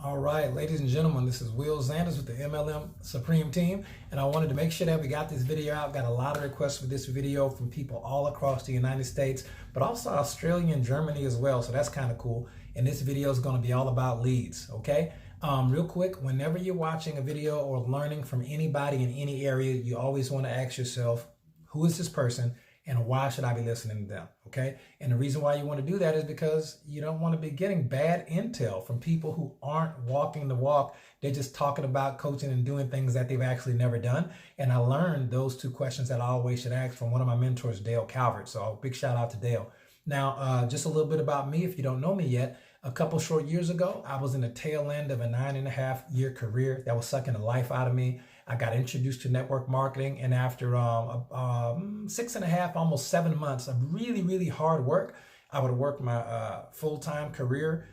All right, ladies and gentlemen, this is Will Zanders with the MLM Supreme Team, and I wanted to make sure that we got this video out. Got a lot of requests for this video from people all across the United States, but also Australia and Germany as well, so that's kind of cool. And this video is going to be all about leads, okay? Real quick, whenever you're watching a video or learning from anybody in any area, you always want to ask yourself, who is this person? And why should I be listening to them, okay? And the reason why you want to do that is because you don't want to be getting bad intel from people who aren't walking the walk. They're just talking about coaching and doing things that they've actually never done. And I learned those two questions that I always should ask from one of my mentors, Dale Calvert. So big shout out to Dale. Now, just a little bit about me, if you don't know me yet. A couple short years ago, I was in the tail end of a 9.5-year career that was sucking the life out of me. I got introduced to network marketing, and after 6.5, almost 7 months of really hard work, I would work my full-time career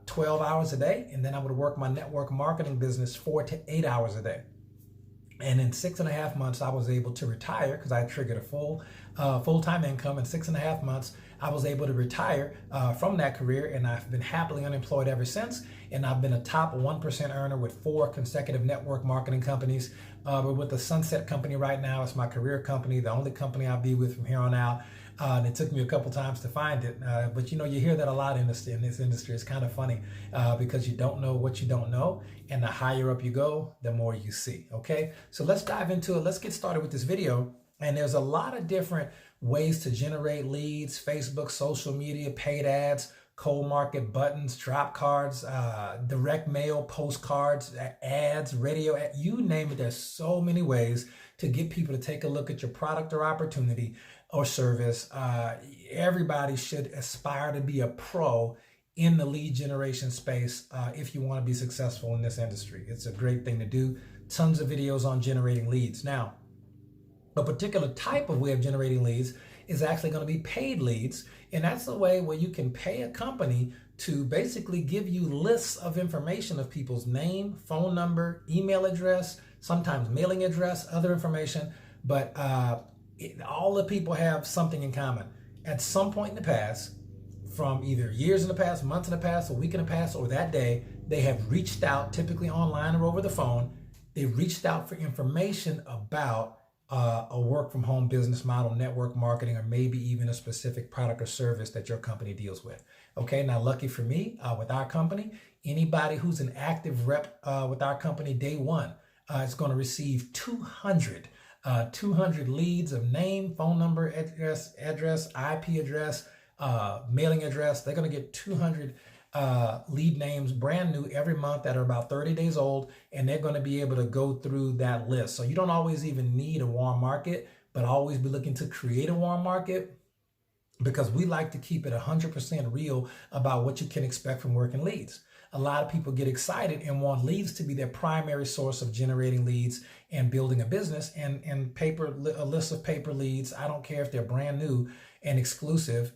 12 hours a day, and then I would work my network marketing business 4 to 8 hours a day. And in 6.5 months, I was able to retire because I triggered a full-time income. In 6.5 months, I was able to retire from that career, and I've been happily unemployed ever since. And I've been a top 1% earner with 4 consecutive network marketing companies. We're with the Sunset Company right now. It's my career company, the only company I'll be with from here on out. And it took me a couple times to find it. But you know, you hear that a lot in this industry. It's kind of funny because you don't know what you don't know. And the higher up you go, the more you see. Okay, so let's dive into it. Let's get started with this video. And there's a lot of different ways to generate leads: Facebook, social media, paid ads, cold market, buttons, drop cards, direct mail, postcards, ads, radio, you name it. There's so many ways to get people to take a look at your product or opportunity or service. Everybody should aspire to be a pro in the lead generation space if you want to be successful in this industry. It's a great thing to do. Tons of videos on generating leads. Now, a particular type of way of generating leads is actually going to be paid leads. And that's the way where you can pay a company to basically give you lists of information of people's name, phone number, email address, sometimes mailing address, other information. But all the people have something in common. At some point in the past, from either years in the past, months in the past, a week in the past, or that day, they have reached out, typically online or over the phone. They reached out for information about a work from home business model, network marketing, or maybe even a specific product or service that your company deals with. Okay, now lucky for me, with our company, anybody who's an active rep with our company day one is going to receive 200 leads of name, phone number, address, IP address, mailing address. They're going to get 200 lead names brand new every month that are about 30 days old, and they're going to be able to go through that list. So you don't always even need a warm market, but always be looking to create a warm market, because we like to keep it 100% real about what you can expect from working leads. A lot of people get excited and want leads to be their primary source of generating leads and building a business, and a list of paper leads. I don't care if they're brand new and exclusive.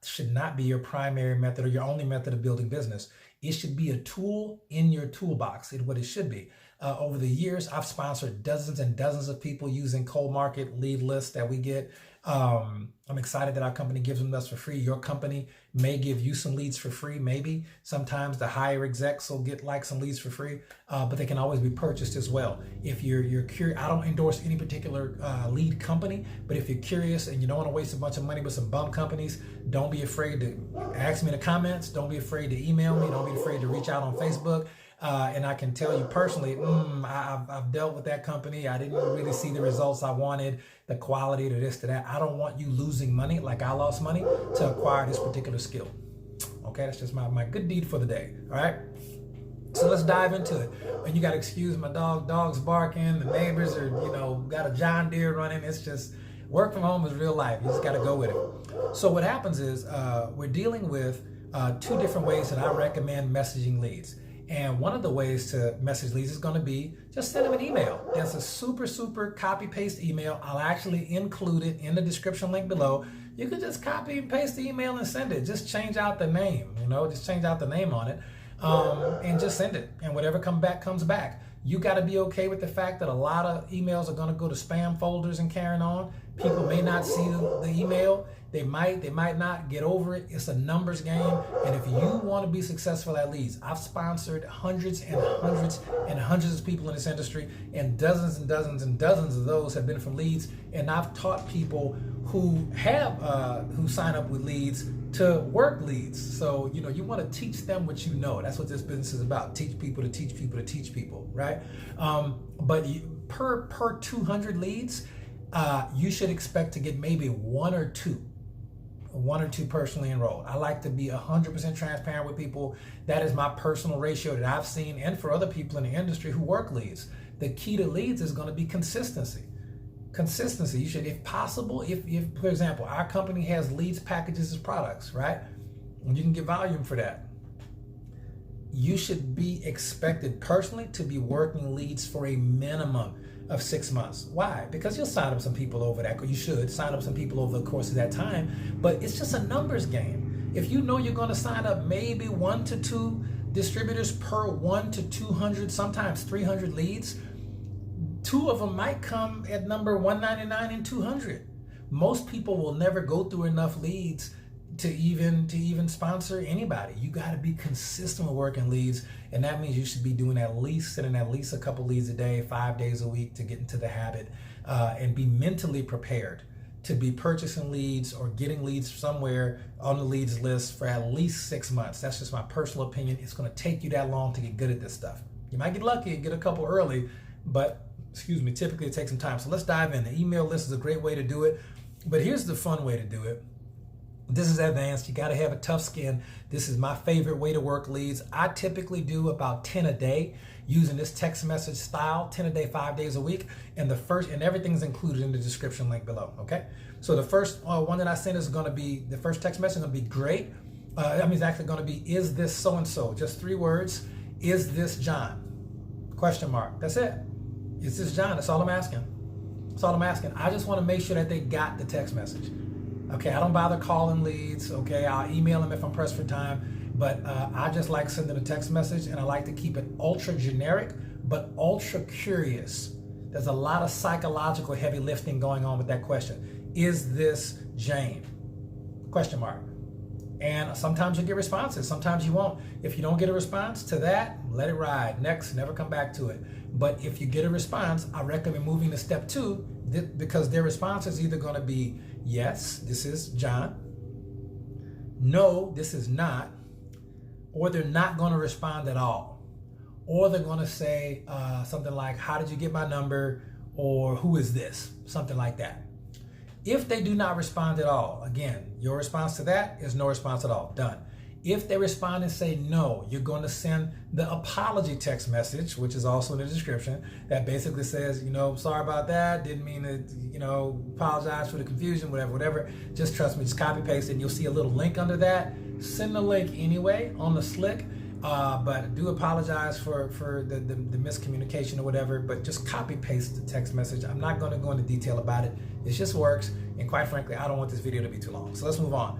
Should not be your primary method or your only method of building business. It should be a tool in your toolbox. It's what it should be. Over the years, I've sponsored dozens and dozens of people using cold market lead lists that we get. I'm excited that our company gives them us for free. Your company may give you some leads for free. Maybe sometimes the higher execs will get like some leads for free, but they can always be purchased as well. If you're curious, I don't endorse any particular lead company, but if you're curious and you don't want to waste a bunch of money with some bum companies, don't be afraid to ask me in the comments. Don't be afraid to email me. Don't be afraid to reach out on Facebook. And I can tell you personally, I've dealt with that company. I didn't really see the results I wanted, the quality to this, to that. I don't want you losing money like I lost money to acquire this particular skill. Okay, that's just my good deed for the day. All right. So let's dive into it. And you got to excuse my dog's barking. The neighbors are, got a John Deere running. It's just work from home is real life. You just got to go with it. So what happens is we're dealing with 2 different ways that I recommend messaging leads. And one of the ways to message leads is going to be just send them an email. That's a super copy paste email. I'll actually include it in the description link below. You can just copy and paste the email and send it. Just change out the name, just change out the name on it, and just send it. And whatever comes back. You got to be okay with the fact that a lot of emails are going to go to spam folders and carrying on. People may not see the email. They might not get over it. It's a numbers game. And if you want to be successful at leads, I've sponsored hundreds and hundreds and hundreds of people in this industry, and dozens and dozens and dozens of those have been from leads. And I've taught people who sign up with leads to work leads. So, you want to teach them what you know. That's what this business is about. Teach people to teach people to teach people, right? But per 200 leads, you should expect to get maybe one or two personally enrolled. I like to be 100% transparent with people. That is my personal ratio that I've seen, and for other people in the industry who work leads. The key to leads is going to be consistency. You should, if possible, if for example, our company has leads packages as products, right? And you can get volume for that. You should be expected personally to be working leads for a minimum of 6 months. Why? Because you'll sign up some people over that, or you should sign up some people over the course of that time, but it's just a numbers game. If you know you're going to sign up maybe 1 to 2 distributors per 1 to 200, sometimes 300 leads, 2 of them might come at number 199 and 200. Most people will never go through enough leads to even sponsor anybody. You got to be consistent with working leads, and that means you should be sending at least a couple leads a day, 5 days a week, to get into the habit, and be mentally prepared to be purchasing leads or getting leads somewhere on the leads list for at least 6 months. That's just my personal opinion. It's going to take you that long to get good at this stuff. You might get lucky and get a couple early, but typically it takes some time. So let's dive in. The email list is a great way to do it, but here's the fun way to do it. This is advanced. You got to have a tough skin. This is my favorite way to work leads. I typically do about 10 a day using this text message style, 10 a day, 5 days a week. And everything's included in the description link below. Okay. So the first one that I send is going to be, the first text message is going to be great. It's actually going to be, is this so-and-so? Just 3 words. Is this John? Question mark. That's it. Is this John? That's all I'm asking. I just want to make sure that they got the text message. Okay, I don't bother calling leads. Okay, I'll email them if I'm pressed for time. But I just like sending a text message, and I like to keep it ultra generic, but ultra curious. There's a lot of psychological heavy lifting going on with that question. Is this Jane? Question mark. And sometimes you'll get responses, sometimes you won't. If you don't get a response to that, let it ride. Next, never come back to it. But if you get a response, I recommend moving to step 2, because their response is either going to be, yes, this is John. No, this is not. Or they're not going to respond at all. Or they're going to say something like, how did you get my number? Or who is this? Something like that. If they do not respond at all, again, your response to that is no response at all. Done. If they respond and say no, you're going to send the apology text message, which is also in the description, that basically says, sorry about that, didn't mean to, apologize for the confusion, whatever. Just trust me, just copy paste it, and you'll see a little link under that. Send the link anyway on the slick, but do apologize for the miscommunication or whatever, but just copy paste the text message. I'm not going to go into detail about it. It just works, and quite frankly, I don't want this video to be too long. So let's move on.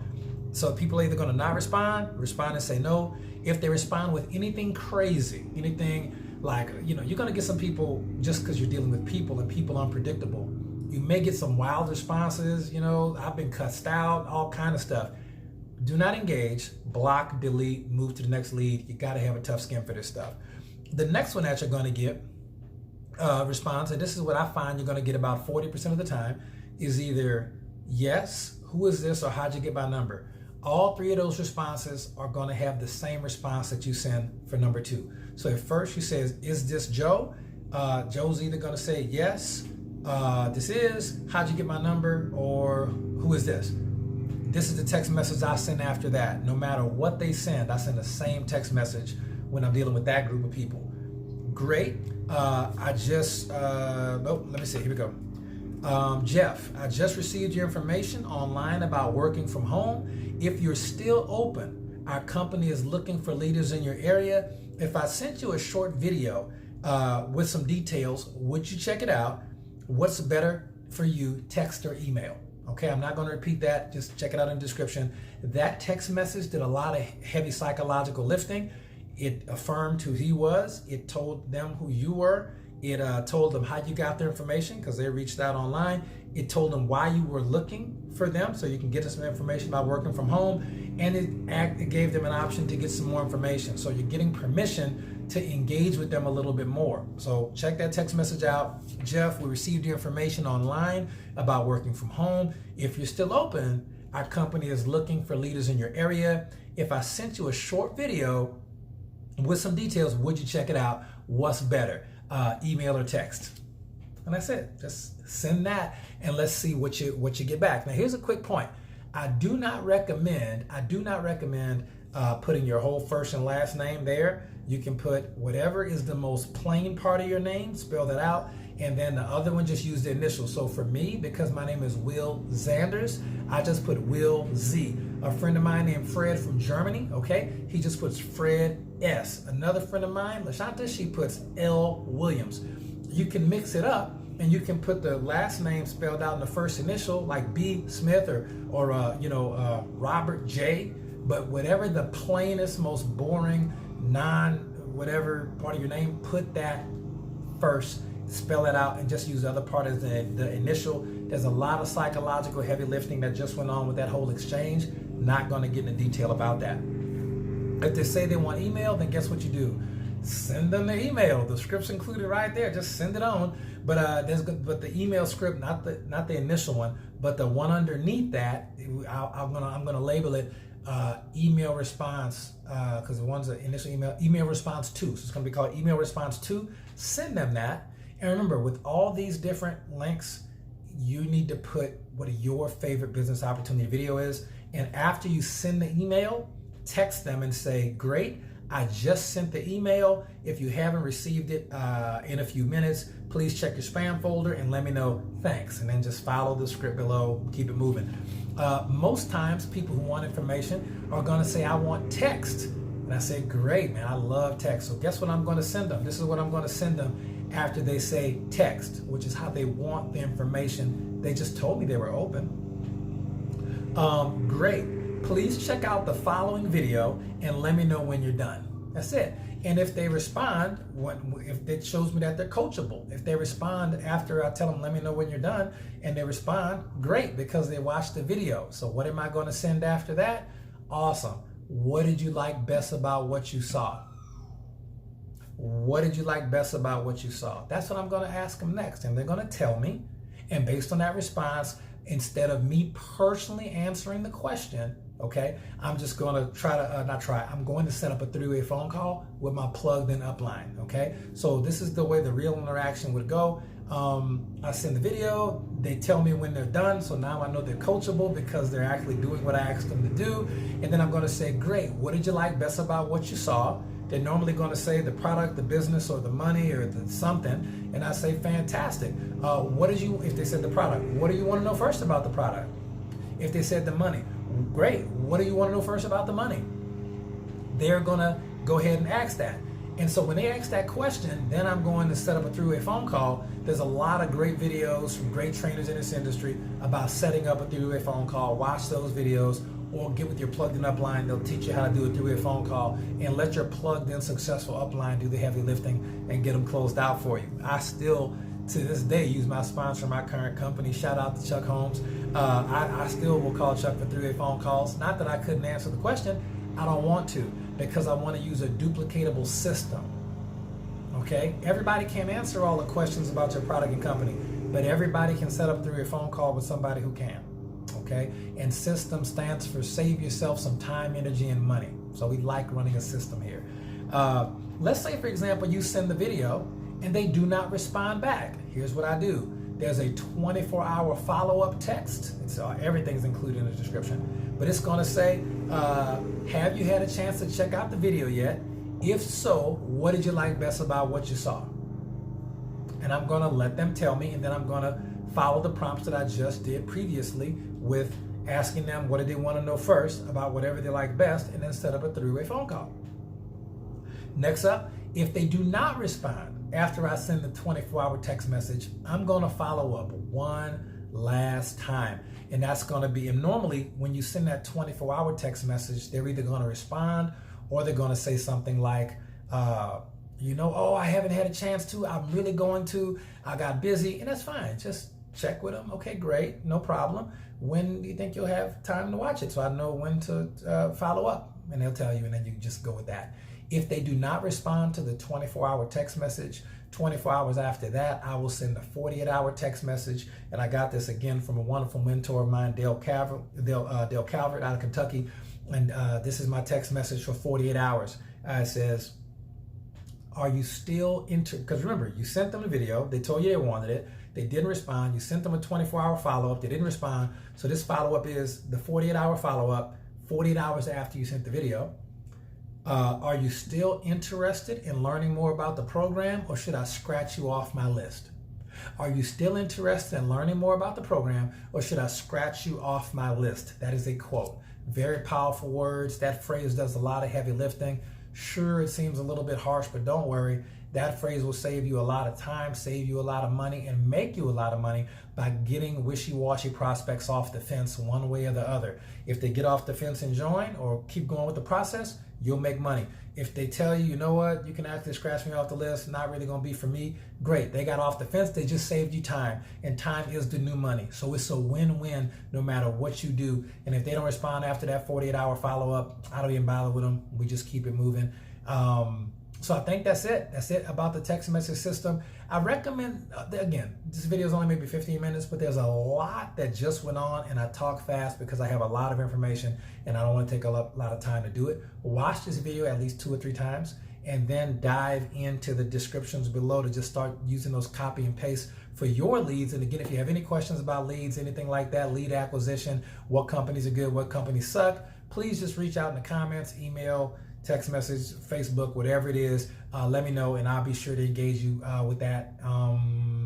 So people are either going to not respond and say no. If they respond with anything crazy, anything like, you're going to get some people, just because you're dealing with people and people unpredictable. You may get some wild responses, I've been cussed out, all kind of stuff. Do not engage, block, delete, move to the next lead. You got to have a tough skin for this stuff. The next one that you're going to get response, and this is what I find you're going to get about 40% of the time, is either yes, who is this, or how'd you get my number? All 3 of those responses are going to have the same response that you send for number 2. So at first you say, is this Joe? Joe's either going to say yes, this is, how'd you get my number, or who is this? This is the text message I send after that. No matter what they send, I send the same text message when I'm dealing with that group of people. Great. Let me see, here we go. Jeff, I just received your information online about working from home. If you're still open, our company is looking for leaders in your area. If I sent you a short video with some details, would you check it out? What's better for you, text or email? Okay, I'm not going to repeat that. Just check it out in the description. That text message did a lot of heavy psychological lifting. It affirmed who he was. It told them who you were. It told them how you got their information because they reached out online. It told them why you were looking for them so you can get some information about working from home. And it gave them an option to get some more information. So you're getting permission to engage with them a little bit more. So check that text message out. Jeff, we received your information online about working from home. If you're still open, our company is looking for leaders in your area. If I sent you a short video with some details, would you check it out? What's better, email or text? And that's it. Just send that and let's see what you get back. Now here's a quick point. I do not recommend putting your whole first and last name there. You can put whatever is the most plain part of your name, spell that out, and then the other one just use the initials. So for me, because my name is Will Zanders, I just put Will Z. A friend of mine named Fred from Germany, okay, he just puts Fred S. Another friend of mine, LaShanta, she puts L. Williams. You can mix it up and you can put the last name spelled out in the first initial, like B. Smith or Robert J. But whatever the plainest, most boring, whatever part of your name, put that first, spell it out, and just use the other part as the initial. There's a lot of psychological heavy lifting that just went on with that whole exchange. Not going to get into detail about that. If they say they want email, then guess what you do? Send them the email. The script's included right there. Just send it on. But the email script, not the initial one, but the one underneath that, I'm gonna label it email response, because the one's the initial email response 2. So it's gonna be called email response 2. Send them that. And remember, with all these different links, you need to put what your favorite business opportunity video is. And after you send the email, text them and say, great, I just sent the email. If you haven't received it in a few minutes, please check your spam folder and let me know. Thanks. And then just follow the script below, keep it moving. Most times people who want information are going to say, I want text. And I say, great, man, I love text. So guess what I'm going to send them? This is what I'm going to send them after they say text, which is how they want the information. They just told me they were open. Great. Please check out the following video and let me know when you're done. That's it. And if they respond, if it shows me that they're coachable. If they respond after I tell them, let me know when you're done, and they respond, great, because they watched the video. So what am I going to send after that? Awesome. What did you like best about what you saw? What did you like best about what you saw? That's what I'm going to ask them next. And they're going to tell me. And based on that response, instead of me personally answering the question, okay, I'm just going to I'm going to set up a 3-way phone call with my plugged in upline, okay? So this is the way the real interaction would go. I send the video, they tell me when they're done, so now I know they're coachable because they're actually doing what I asked them to do. And then I'm going to say, great, what did you like best about what you saw? They're normally going to say the product, the business, or the money, or the something, and I say, fantastic. If they said the product, what do you want to know first about the product? If they said the money, great, what do you want to know first about the money? They're going to go ahead and ask that. And so when they ask that question, then I'm going to set up a 3-way phone call. There's a lot of great videos from great trainers in this industry about setting up a 3-way phone call. Watch those videos or get with your plugged-in upline. They'll teach you how to do a 3-way phone call and let your plugged-in successful upline do the heavy lifting and get them closed out for you. I still, to this day, use my sponsor, my current company. Shout out to Chuck Holmes. I still will call Chuck for 3-way phone calls. Not that I couldn't answer the question. I don't want to, because I want to use a duplicatable system. Okay? Everybody can't answer all the questions about your product and company, but everybody can set up 3-way phone call with somebody who can. Okay? And system stands for save yourself some time, energy, and money. So we like running a system here. Let's say, for example, you send the video and they do not respond back. Here's what I do. There's a 24-hour follow-up text. Everything's included in the description. But it's going to say, have you had a chance to check out the video yet? If so, what did you like best about what you saw? And I'm going to let them tell me, and then I'm going to follow the prompts that I just did previously with asking them what did they want to know first about whatever they like best, and then set up a 3-way phone call. Next up, if they do not respond after I send the 24-hour text message, I'm going to follow up one last time. And that's going to be, and normally when you send that 24-hour text message, they're either going to respond or they're going to say something like, oh, I haven't had a chance to, I'm really going to, I got busy, and that's fine. Just check with them. Okay, great, no problem. When do you think you'll have time to watch it? So I know when to follow up, and they'll tell you, and then you just go with that. If they do not respond to the 24-hour text message, 24 hours after that, I will send a 48-hour text message. And I got this again from a wonderful mentor of mine, Dale Calvert out of Kentucky. And this is my text message for 48 hours. It says, are you still because remember, you sent them a video, they told you they wanted it, they didn't respond, you sent them a 24-hour follow-up, they didn't respond. So this follow-up is the 48-hour follow-up, 48 hours after you sent the video. Are you still interested in learning more about the program, or should I scratch you off my list? Are you still interested in learning more about the program, or should I scratch you off my list? That is a quote. Very powerful words. That phrase does a lot of heavy lifting. Sure, it seems a little bit harsh, but don't worry. That phrase will save you a lot of time, save you a lot of money, and make you a lot of money by getting wishy-washy prospects off the fence one way or the other. If they get off the fence and join or keep going with the process, you'll make money. If they tell you, you know what, you can actually scratch me off the list, not really gonna be for me, great. They got off the fence, they just saved you time, and time is the new money. So it's a win-win no matter what you do. And if they don't respond after that 48-hour follow-up, I don't even bother with them. We just keep it moving. So I think that's it. That's it about the text message system. I recommend, again, this video is only maybe 15 minutes, but there's a lot that just went on, and I talk fast because I have a lot of information and I don't want to take a lot of time to do it. Watch this video at least 2 or 3 times and then dive into the descriptions below to just start using those copy and paste for your leads. And again, if you have any questions about leads, anything like that, lead acquisition, what companies are good, what companies suck, please just reach out in the comments, email, text message, Facebook, whatever it is. Let me know, and I'll be sure to engage you with that.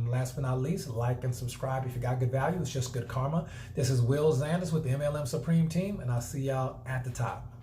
Last but not least, like and subscribe if you got good value. It's just good karma. This is Will Zanders with the MLM Supreme Team, and I'll see y'all at the top.